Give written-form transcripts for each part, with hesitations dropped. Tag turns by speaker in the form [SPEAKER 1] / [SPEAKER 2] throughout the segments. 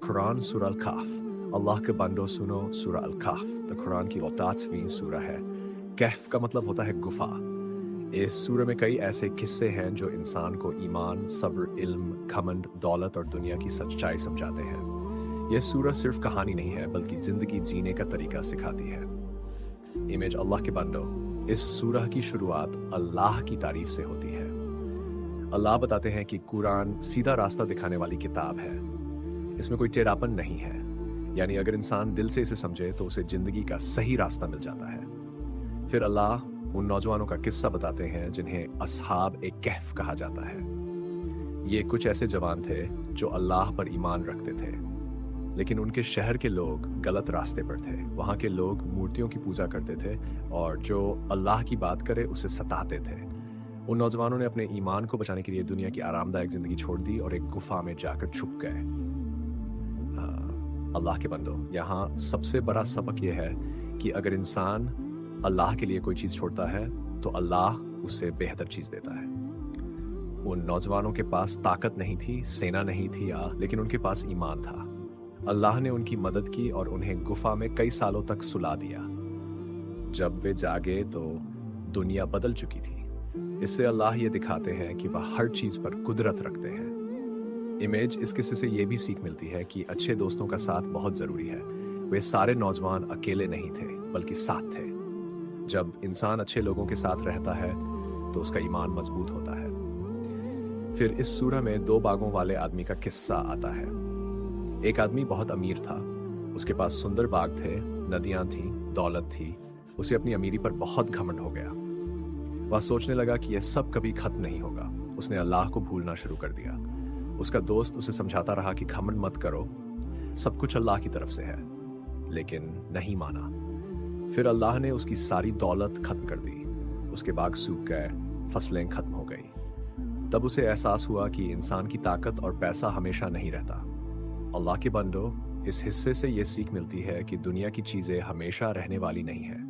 [SPEAKER 1] कुरान सूरह अल-कहफ। अल्लाह के बंदो सुनो सूरह अल-कहफ द कुरान की 38वीं सूरह है। कहफ का मतलब होता है गुफा। इस सूरह में कई ऐसे किस्से हैं जो इंसान को ईमान, सब्र, इल्म, घमंड, दौलत और दुनिया की सच्चाई समझाते हैं। यह सूरह सिर्फ कहानी नहीं है बल्कि जिंदगी जीने का तरीका सिखाती है। इमेज अल्लाह के बंदो, इस सूरह की शुरुआत अल्लाह की तारीफ से होती है। अल्लाह बताते हैं कि कुरान सीधा रास्ता दिखाने वाली किताब है। इसमें कोई टेढ़ापन नहीं है, यानी अगर इंसान दिल से इसे समझे तो उसे जिंदगी का सही रास्ता मिल जाता है। फिर अल्लाह उन नौजवानों का किस्सा बताते हैं जिन्हें असहाब ए कहफ कहा जाता है। ये कुछ ऐसे जवान थे जो अल्लाह पर ईमान रखते थे, लेकिन उनके शहर के लोग गलत रास्ते पर थे। वहाँ के लोग मूर्तियों की पूजा करते थे और जो अल्लाह की बात करे उसे सताते थे। उन नौजवानों ने अपने ईमान को बचाने के लिए दुनिया की आरामदायक जिंदगी छोड़ दी और एक गुफा में जाकर छुप गए। अल्लाह के बंदो, यहाँ सबसे बड़ा सबक यह है कि अगर इंसान अल्लाह के लिए कोई चीज़ छोड़ता है तो अल्लाह उसे बेहतर चीज़ देता है। उन नौजवानों के पास ताकत नहीं थी, सेना नहीं थी, लेकिन उनके पास ईमान था। अल्लाह ने उनकी मदद की और उन्हें गुफा में कई सालों तक सुला दिया। जब वे जागे तो दुनिया बदल चुकी थी। इससे अल्लाह ये दिखाते हैं कि वह हर चीज़ पर कुदरत रखते हैं। इमेज इस किस्से से ये भी सीख मिलती है कि अच्छे दोस्तों का साथ बहुत ज़रूरी है। वे सारे नौजवान अकेले नहीं थे बल्कि साथ थे। जब इंसान अच्छे लोगों के साथ रहता है तो उसका ईमान मजबूत होता है। फिर इस सूरह में 2 बागों वाले आदमी का किस्सा आता है। एक आदमी बहुत अमीर था, उसके पास सुंदर बाग थे, नदियां थीं, दौलत थी। उसे अपनी अमीरी पर बहुत घमंड हो गया। वह सोचने लगा कि यह सब कभी खत्म नहीं होगा। उसने अल्लाह को भूलना शुरू कर दिया। उसका दोस्त उसे समझाता रहा कि घमंड मत करो, सब कुछ अल्लाह की तरफ से है, लेकिन नहीं माना। फिर अल्लाह ने उसकी सारी दौलत खत्म कर दी। उसके बाग सूख गए, फसलें खत्म हो गई। तब उसे एहसास हुआ कि इंसान की ताकत और पैसा हमेशा नहीं रहता। अल्लाह के बंदो, इस हिस्से से ये सीख मिलती है कि दुनिया की चीजें हमेशा रहने वाली नहीं है।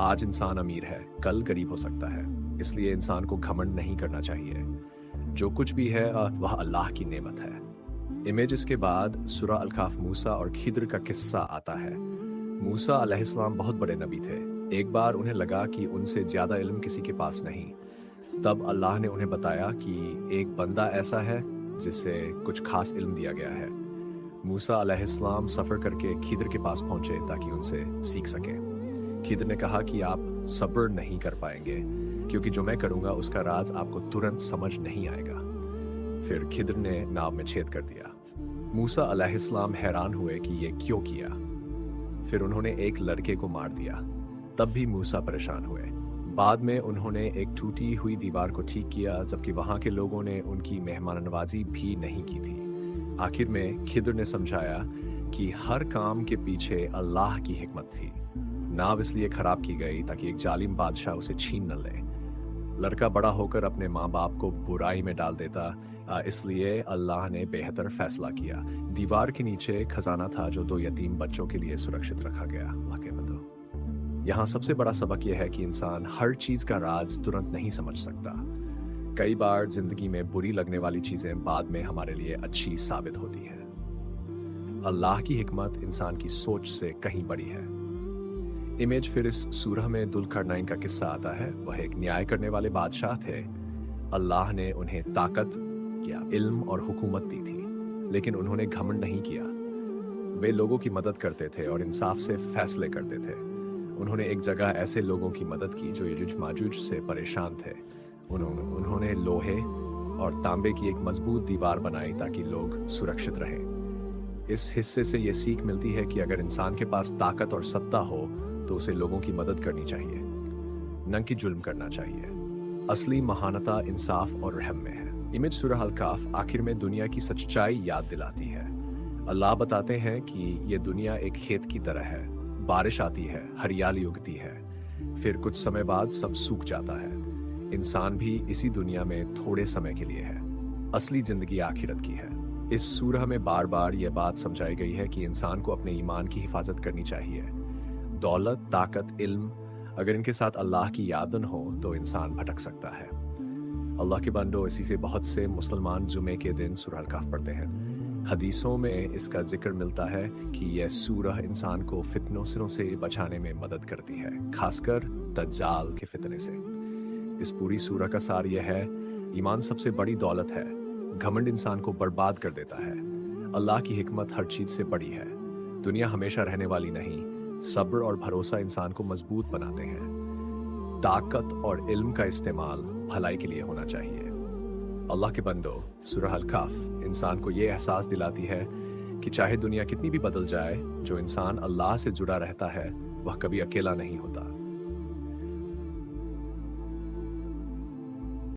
[SPEAKER 1] आज इंसान अमीर है, कल गरीब हो सकता है, इसलिए इंसान को घमंड नहीं करना चाहिए। जो कुछ भी है वह अल्लाह की नेमत है। इमेज के बाद सूरह अल-कहफ मूसा और खिद्र का किस्सा आता है। मूसा अलैहिस्सलाम बहुत बड़े नबी थे। एक बार उन्हें लगा कि उनसे ज्यादा इल्म किसी के पास नहीं। तब अल्लाह ने उन्हें बताया कि एक बंदा ऐसा है जिसे कुछ खास इल्म दिया गया है। मूसा अलैहिस्सलाम सफर करके खिद्र के पास पहुंचे ताकि उनसे सीख सके। खिद्र ने कहा कि आप सब्र नहीं कर पाएंगे क्योंकि जो मैं करूंगा उसका राज आपको तुरंत समझ नहीं आएगा। फिर खिद्र ने नाव में छेद कर दिया। मूसा अलैहिस्सलाम हैरान हुए कि ये क्यों किया। फिर उन्होंने एक लड़के को मार दिया। तब भी मूसा परेशान हुए। बाद में उन्होंने एक टूटी हुई दीवार को ठीक किया, जबकि वहां के लोगों ने उनकी मेहमाननवाजी भी नहीं की थी। आखिर में खिद्र ने समझाया कि हर काम के पीछे अल्लाह की हिकमत थी। नाव इसलिए खराब की गई ताकि एक जालिम बादशाह उसे छीन न ले। लड़का बड़ा होकर अपने माँ बाप को बुराई में डाल देता, इसलिए अल्लाह ने बेहतर फैसला किया। दीवार के नीचे खजाना था जो 2 यतीम बच्चों के लिए सुरक्षित रखा गया। अल्लाह के बंदो, यहाँ सबसे बड़ा सबक यह है कि इंसान हर चीज का राज तुरंत नहीं समझ सकता। कई बार जिंदगी में बुरी लगने वाली चीजें बाद में हमारे लिए अच्छी साबित होती है। अल्लाह की हिकमत इंसान की सोच से कहीं बड़ी है। इमेज फिर इस सूरह में दुल्करनैन का किस्सा आता है। वह एक न्याय करने वाले बादशाह थे। अल्लाह ने उन्हें ताकत या इल्म और हुकूमत दी थी, लेकिन उन्होंने घमंड नहीं किया। वे लोगों की मदद करते थे और इंसाफ से फैसले करते थे। उन्होंने एक जगह ऐसे लोगों की मदद की जो यजुज माजुज से परेशान थे। उन्होंने लोहे और तांबे की एक मजबूत दीवार बनाई ताकि लोग सुरक्षित रहें। इस हिस्से से ये सीख मिलती है कि अगर इंसान के पास ताकत और सत्ता हो तो उसे लोगों की मदद करनी चाहिए, न कि जुल्म करना चाहिए। असली महानता इंसाफ और रहम में है। इमेज सूरह अल-कहफ आखिर में दुनिया की सच्चाई याद दिलाती है। अल्लाह बताते हैं कि ये दुनिया एक खेत की तरह है। बारिश आती है, हरियाली उगती है, फिर कुछ समय बाद सब सूख जाता है। इंसान भी इसी दुनिया में थोड़े समय के लिए है। असली जिंदगी आखिरत की है। इस सूरह में बार बार यह बात समझाई गई है कि इंसान को अपने ईमान की हिफाजत करनी चाहिए। दौलत, ताकत, इल्म, अगर इनके साथ अल्लाह की याद न हो तो इंसान भटक सकता है। अल्लाह के बंदो, इसी से बहुत से मुसलमान जुमे के दिन सूरह अल-कहफ पढ़ते हैं। हदीसों में इसका जिक्र मिलता है कि यह सूरह इंसान को फितनों से बचाने में मदद करती है, खासकर दज्जाल के फितने से। इस पूरी सूरह का सार यह है, ईमान सबसे बड़ी दौलत है, घमंड इंसान को बर्बाद कर देता है। अल्लाह की हिकमत हर चीज से बड़ी है। दुनिया हमेशा रहने वाली नहीं, सब्र और भरोसा इंसान को मजबूत बनाते हैं। ताकत और इल्म का इस्तेमाल भलाई के लिए होना चाहिए। अल्लाह के बंदो, सूरह अल-कहफ इंसान को ये एहसास दिलाती है कि चाहे दुनिया कितनी भी बदल जाए, जो इंसान अल्लाह से जुड़ा रहता है वह कभी अकेला नहीं होता।